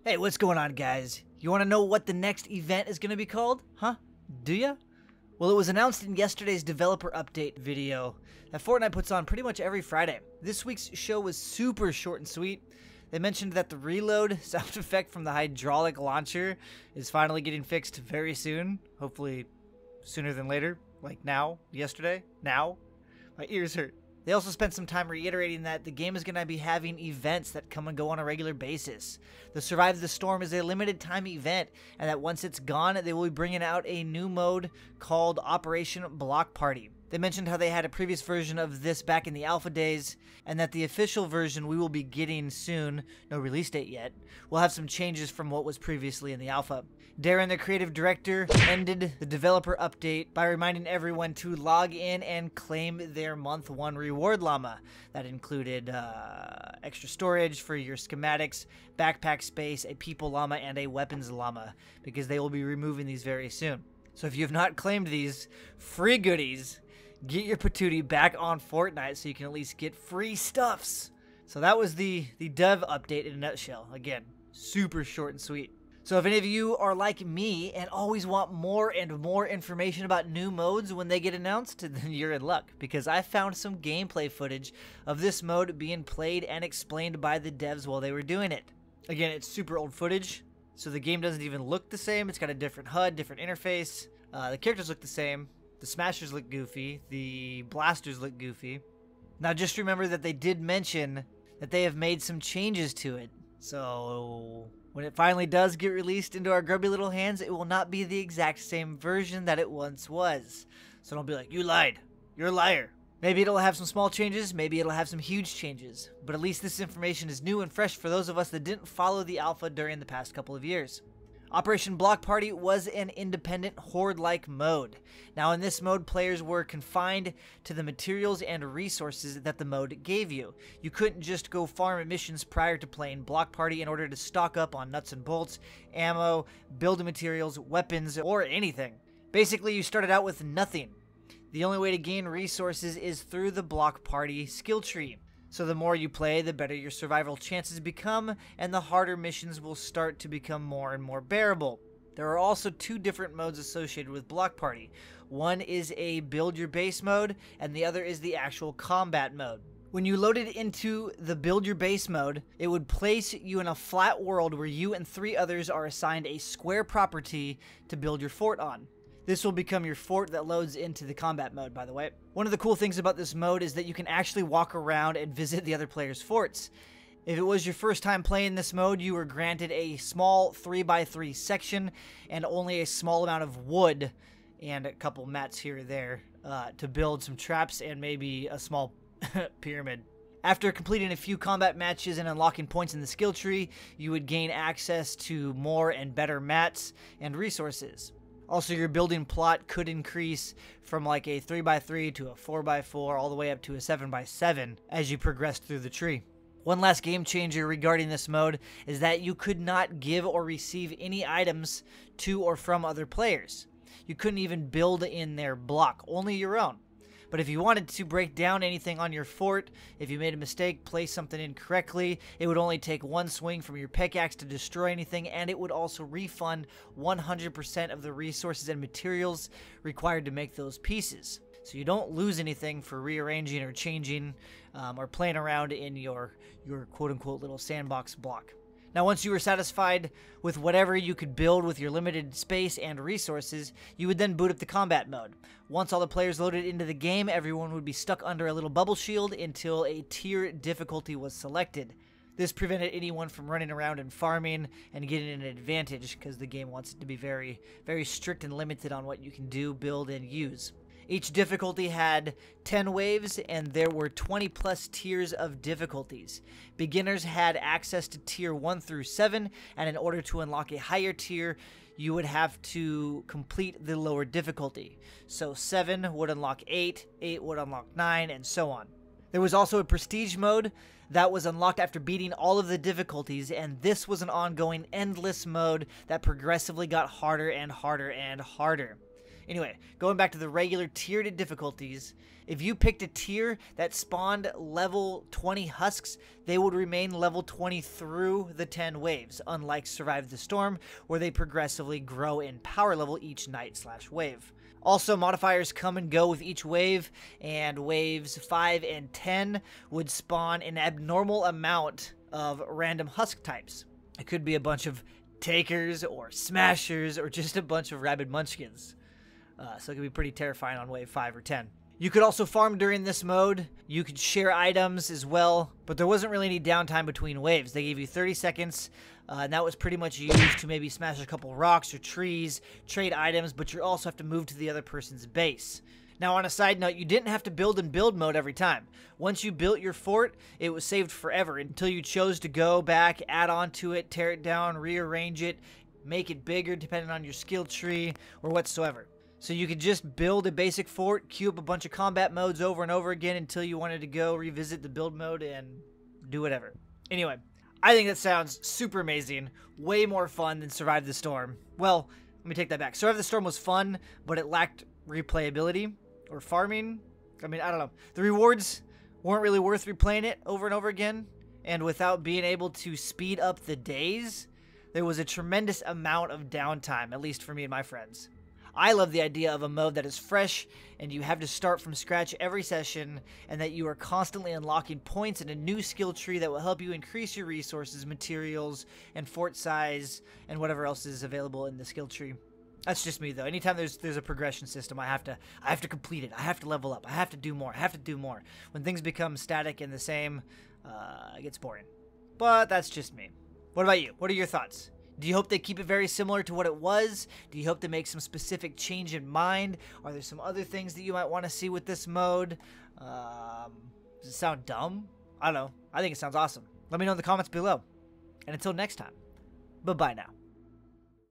Hey, what's going on, guys? You want to know what the next event is going to be called? Huh? Do ya? Well, it was announced in yesterday's developer update video that Fortnite puts on pretty much every Friday. This week's show was super short and sweet. They mentioned that the reload sound effect from the hydraulic launcher is finally getting fixed very soon. Hopefully sooner than later. Like now? Yesterday? Now? My ears hurt. They also spent some time reiterating that the game is going to be having events that come and go on a regular basis. The Survive the Storm is a limited time event, and that once it's gone, they will be bringing out a new mode called Operation Block Party. They mentioned how they had a previous version of this back in the alpha days, and that the official version we will be getting soon, no release date yet, will have some changes from what was previously in the alpha. Darren, the creative director, ended the developer update by reminding everyone to log in and claim their month 1 reward llama. That included extra storage for your schematics, backpack space, a people llama, and a weapons llama, because they will be removing these very soon. So if you have not claimed these free goodies, get your patootie back on Fortnite so you can at least get free stuffs. So that was the dev update in a nutshell. Again, super short and sweet. So if any of you are like me and always want more and more information about new modes when they get announced, then you're in luck, because I found some gameplay footage of this mode being played and explained by the devs while they were doing it. Again, it's super old footage, so the game doesn't even look the same. It's got a different HUD, different interface. The characters look the same. The smashers look goofy. The blasters look goofy. Now just remember that they did mention that they have made some changes to it. So when it finally does get released into our grubby little hands, it will not be the exact same version that it once was. So don't be like, you lied. You're a liar. Maybe it'll have some small changes. Maybe it'll have some huge changes. But at least this information is new and fresh for those of us that didn't follow the alpha during the past couple of years. Operation Block Party was an independent horde-like mode. Now in this mode, players were confined to the materials and resources that the mode gave you. You couldn't just go farm missions prior to playing Block Party in order to stock up on nuts and bolts, ammo, building materials, weapons, or anything. Basically, you started out with nothing. The only way to gain resources is through the Block Party skill tree. So the more you play, the better your survival chances become, and the harder missions will start to become more and more bearable. There are also 2 different modes associated with Block Party. One is a build your base mode, and the other is the actual combat mode. When you loaded into the build your base mode, it would place you in a flat world where you and 3 others are assigned a square property to build your fort on. This will become your fort that loads into the combat mode, by the way. One of the cool things about this mode is that you can actually walk around and visit the other players' forts. If it was your first time playing this mode, you were granted a small 3x3 section and only a small amount of wood and a couple mats here or there to build some traps and maybe a small pyramid. After completing a few combat matches and unlocking points in the skill tree, you would gain access to more and better mats and resources. Also, your building plot could increase from like a 3x3 to a 4x4 all the way up to a 7x7 as you progress through the tree. One last game changer regarding this mode is that you could not give or receive any items to or from other players. You couldn't even build in their block, only your own. But if you wanted to break down anything on your fort, if you made a mistake, place something incorrectly, it would only take 1 swing from your pickaxe to destroy anything, and it would also refund 100% of the resources and materials required to make those pieces. So you don't lose anything for rearranging or changing or playing around in your quote-unquote little sandbox block. Now, once you were satisfied with whatever you could build with your limited space and resources, you would then boot up the combat mode. Once all the players loaded into the game, everyone would be stuck under a little bubble shield until a tier difficulty was selected. This prevented anyone from running around and farming and getting an advantage, because the game wants it to be very, very strict and limited on what you can do, build, and use. Each difficulty had 10 waves, and there were 20 plus tiers of difficulties. Beginners had access to tier 1 through 7, and in order to unlock a higher tier, you would have to complete the lower difficulty. So 7 would unlock 8, 8 would unlock 9, and so on. There was also a prestige mode that was unlocked after beating all of the difficulties, and this was an ongoing endless mode that progressively got harder and harder and harder. Anyway, going back to the regular tiered difficulties, if you picked a tier that spawned level 20 husks, they would remain level 20 through the 10 waves, unlike Survive the Storm, where they progressively grow in power level each night/wave. Also, modifiers come and go with each wave, and waves 5 and 10 would spawn an abnormal amount of random husk types. It could be a bunch of takers or smashers or just a bunch of rabid munchkins. So it could be pretty terrifying on wave 5 or 10. You could also farm during this mode. You could share items as well, but there wasn't really any downtime between waves. They gave you 30 seconds, and that was pretty much used to maybe smash a couple rocks or trees, trade items, but you also have to move to the other person's base. Now, on a side note, you didn't have to build in build mode every time. Once you built your fort, it was saved forever until you chose to go back, add on to it, tear it down, rearrange it, make it bigger depending on your skill tree or whatsoever. So you could just build a basic fort, queue up a bunch of combat modes over and over again until you wanted to go revisit the build mode and do whatever. Anyway, I think that sounds super amazing. Way more fun than Survive the Storm. Well, let me take that back. Survive the Storm was fun, but it lacked replayability or farming. I mean, I don't know. The rewards weren't really worth replaying it over and over again. And without being able to speed up the days, there was a tremendous amount of downtime, at least for me and my friends. I love the idea of a mode that is fresh and you have to start from scratch every session, and that you are constantly unlocking points in a new skill tree that will help you increase your resources, materials, and fort size, and whatever else is available in the skill tree. That's just me though. Anytime there's a progression system, I have to complete it. I have to level up. I have to do more. I have to do more. When things become static and the same, it gets boring. But that's just me. What about you? What are your thoughts? Do you hope they keep it very similar to what it was? Do you hope they make some specific change in mind? Are there some other things that you might want to see with this mode? Does it sound dumb? I don't know. I think it sounds awesome. Let me know in the comments below. And until next time, bye-bye now.